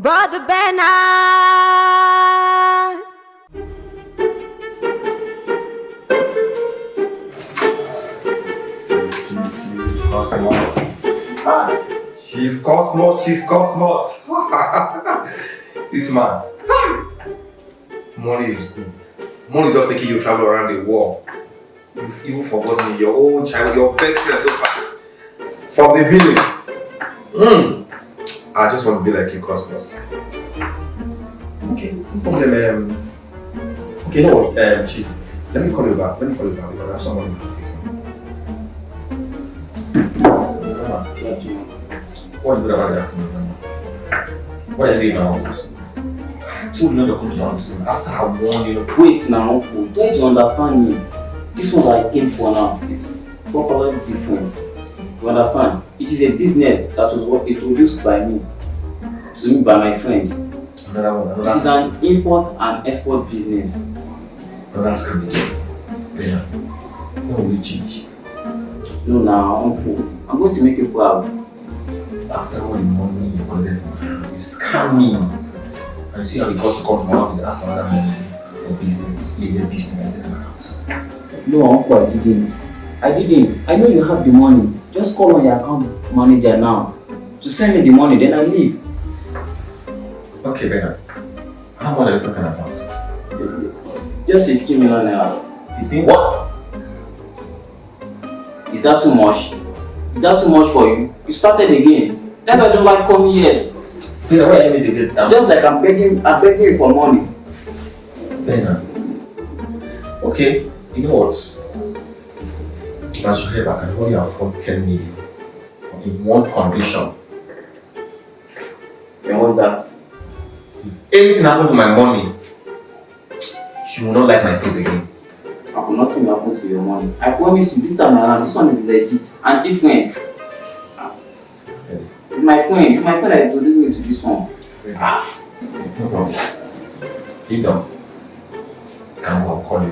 Brother Bernard. Chief Cosmos, Chief Cosmos. This man. Money is good. Money is just making you travel around the world. You've even forgotten your own child, your best friend so far. From the village. I just want to be like you, Cosmos. Okay, no problem. Okay, no, Chief. Let me call you back. Because I have someone in the office. What is good about that thing? What are you doing in my office? So you know you're coming to my office after I warned you. Wait now, uncle. Try to understand me. This one that I came for now is properly different. You understand? It is a business that was introduced by me, to me by my friend. Another one. It is an import and export business. Another scrimmage. Yeah. No, we change. No, now, uncle. I'm going to make you proud. After all the money you collected from me, you scam me. And you see how the cost to come to my office and ask for another money for business. Yeah, business. No, uncle, I didn't. I know you have the money. Just call on your account manager now to send me the money, then I leave. Okay, Bernard. How much are you talking about? Just 50 million naira. You think what? Is that too much? Is that too much for you? You started again. That's why I don't like coming here. See, why I made to get down? Just like I'm begging you for money. Bernard. Okay, you know what? If I should have, I can only afford 10 million in one condition. And what's that? If anything happened to my money, she will not like my face again. Nothing will happen to your money. I promise you, this time around, this one is legit and different. My friend that introduced me to this one. No problem. You don't. Can go call you.